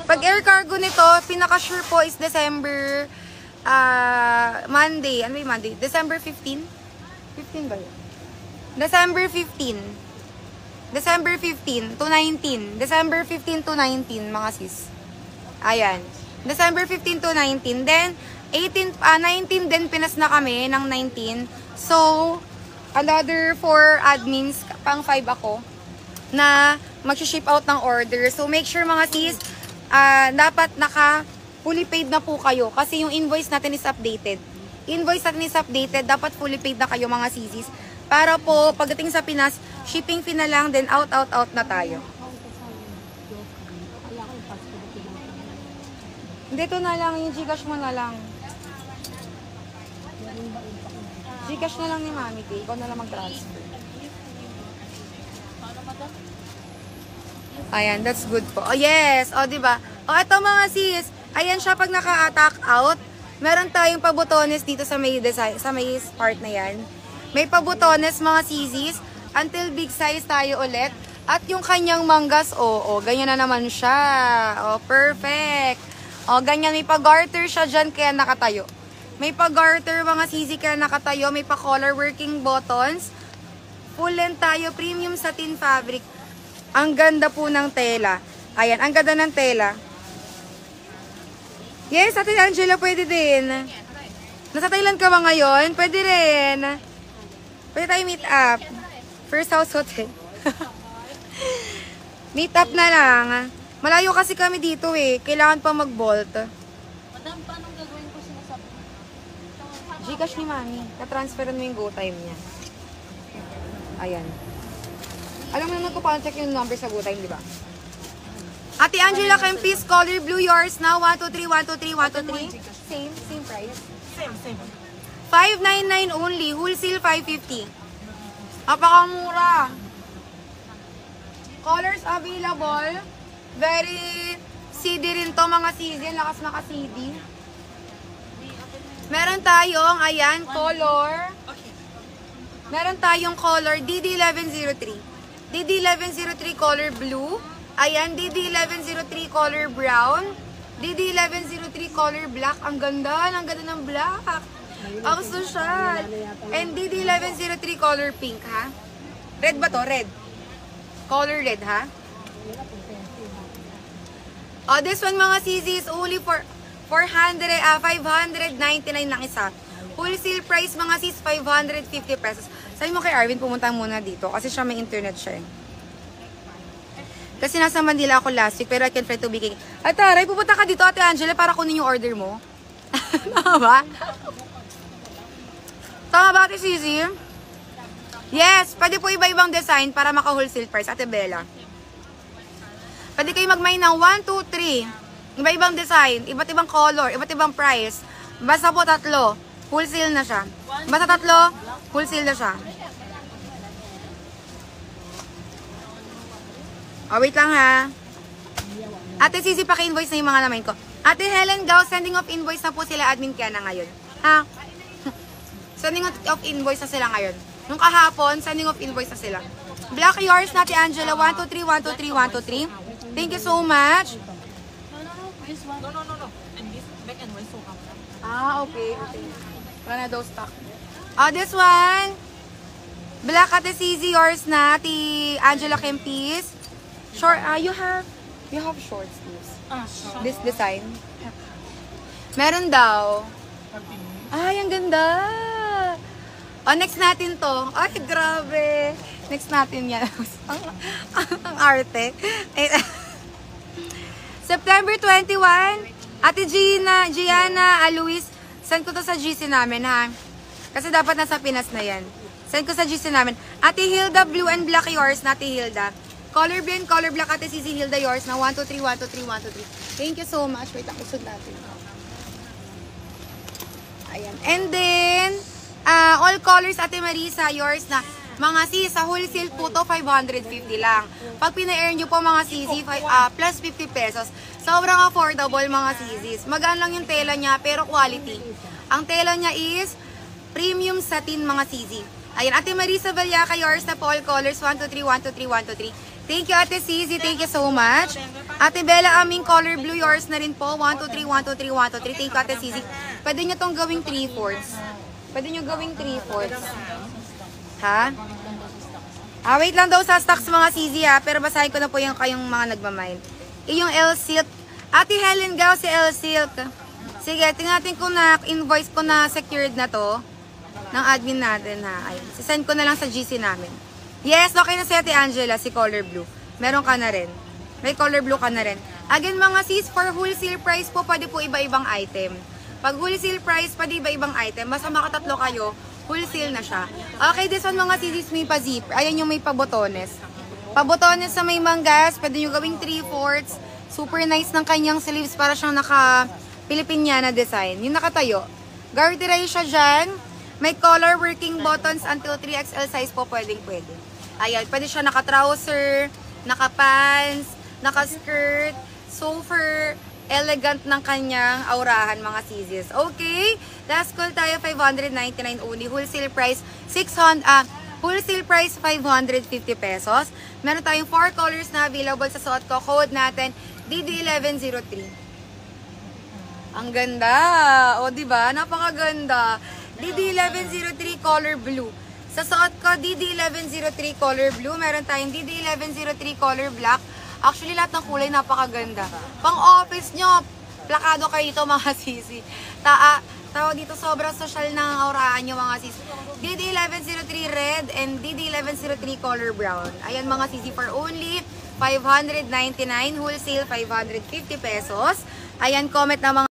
Pag air cargo nito, pinaka-sure po is December, Monday. Ano ba yung Monday? December 15? 15 ba yun? December 15. December 15 to 19. December 15 to 19, mga sis. Ayan. December 15 to 19. Then, 19 din pinas na kami ng 19. So, another 4 admins, pang 5 ako, na mag-ship out ng order. So, make sure mga sis, dapat fully paid na po kayo. Kasi yung invoice natin is updated. Invoice natin is updated. Dapat fully paid na kayo mga sisis. Para po, pagdating sa Pinas, shipping fee na lang, then out na tayo. Dito na lang, yung Gcash mo na lang. Gcash na lang ni Mami T. Ikaw na lang mag-transfer. Ayan, that's good po. Oh, yes. O, diba? O, eto mga sis. Ayan siya pag naka-attack out. Meron tayong pabutones dito sa may design, sa may part na yan. May pabutones mga sisis. Until big size tayo ulit. At yung kanyang manggas, ganyan na naman siya. O, perfect. O, ganyan. May pag-garter siya dyan kaya nakatayo. May pag-garter mga sisi kaya nakatayo. May pa-collar working buttons. Full length tayo. Premium satin fabric. Ang ganda po ng tela. Ayan, ang ganda ng tela. Yes, Ate Angela, pwede din. Nasa Thailand ka ba ngayon? Pwede rin. Pwede tayo meet up. First house hotel. Meet up na lang. Malayo kasi kami dito eh. Kailangan pa mag-bolt. Madam, paano gagawin ko sinasabi? Gcash ni Mami. Na-transferan mo yung go time niya. Ayan. Alam mo naman ko paano check yung number sa go time, di ba? Ate Angela Kempis, color blue, yours now. 123, 123, 123. Same price. Same. 599 only. Wholesale 550. Napakamura. Colors available. Very CD rin to mga CD. Lakas naka-CD. Meron tayong, ayan, color. Meron tayong color DD1103. DD1103 color blue. Ayan, DD1103 color brown. DD1103 color black. Ang ganda ng black. Ang social. And DD1103 color pink, ha? Red ba to? Red. Color red, ha? Oh, this one mga CZ is only for 599 lang isa. Wholesale price mga sis, 550 pesos. Sabi mo kay Arvin, pumunta muna dito kasi siya may internet siya eh. Kasi nasa Manila ako last week, pero I can try to be king. At taray, pupunta ka dito, Ate Angela, para kunin yung order mo. Tama ba? Tama ba, Ate Sisi? Yes, pwede po iba-ibang design para maka-wholesale price, Ate Bella. Pwede kayo mag-mine ng 1, 2, 3. Iba-ibang design, iba't ibang color, iba't ibang price. Basta po tatlo, wholesale na siya. Basta tatlo, wholesale na siya. Oh, wait lang ha. Ate Sisi, paki-invoice na yung mga namin ko. Ate Helen Gao, sending off invoice na po sila admin kaya na ngayon. Ha? Sending off invoice na sila ngayon. Nung kahapon, sending off invoice na sila. Black yours na, Ate Angela. 1, 2, 3, 1, 2, 3, 1, 2, 3. Thank you so much. This one. No. And this back and white so come. Okay. Wala na daw stock. This one. Black Ate Sisi, yours na. Ate Angela Kempis. Short, you have short sleeves. This design. Meron daw. Ay, ang ganda. Next natin to. Ay, grabe. Next natin yan. ang arte. September 21. Ate Gianna, Luis, send ko to sa GC namin, ha? Kasi dapat nasa Pinas na yan. Send ko sa GC namin. Ate Hilda, blue and black yours na, Ate Hilda. Color blue and color black, Ate Sisi Hilda yours na 1, 2, 3, 1, 2, 3, 1, 2, 3. Thank you so much. Wait lang, usod natin. Ayan. And then, all colors, Ate Marisa, yours na. Mga sis, sa wholesale po to, 550 lang. Pag pina-air nyo po mga sisi, plus 50 pesos. Sobrang affordable mga sisis. Magaan lang yung tela niya, pero quality. Ang tela niya is premium satin mga sisi. Ayan, Ate Marisa Valyaca, yours na po, all colors, 1, 2, 3, 1, 2, 3, 1, 2, 3. Thank you, Ate Cici. Thank you so much. Ate Bella, aming color blue. Yours na rin po. 1, 2, 3, 1, 2, 3, 1, 2, 3. Thank you, Ate Cici. Pwede nyo tong gawing 3/4. Pwede nyo gawing 3/4. Ha? Wait lang daw sa stocks mga Cici ha. Pero basahin ko na po yung kayong mga nagmamind. Yung L-Silk. Ate Helen Gao si L-Silk. Sige, tingnan natin kung na-invoice ko na secured na to. Ng admin natin ha. Ayun. Sisend ko na lang sa GC namin. Yes, okay na si Ate Angela, si color blue. Meron ka na rin. May color blue ka na rin. Again mga sis, for wholesale price po, pwede po iba-ibang item. Pag wholesale price, pwede iba-ibang item. Basta makatatlo kayo, wholesale na siya. Okay, this one mga sis, may pa-zipper. Ayan yung may pabotones. Pabotones sa may manggas, pwede nyo gawing 3/4. Super nice ng kanyang sleeves para siyang naka-Filipiniana design. Yung nakatayo. Garterized siya dyan. May color working buttons until 3XL size po pwedeng-pwede. Ayan, pwede siya naka-trouser, naka-pants, naka-skirt, super elegant ng kanyang aurahan mga sisis. Okay, last call tayo, 599 only. Wholesale price, 550 pesos. Meron tayong 4 colors na available sa suot ko. Code natin, DD1103. Ang ganda! O, diba? Napakaganda. DD1103 color blue. Sa suot ko, DD1103 color blue. Meron tayong DD1103 color black. Actually, lahat ng kulay napakaganda. Pang-office nyo, plakado kayo ito mga sisi. Tawag dito, sobrang social ng auraan nyo mga sisi. DD1103 red and DD1103 color brown. Ayan mga sisi, for only 599. Wholesale, 550 pesos. Ayan, comment na mga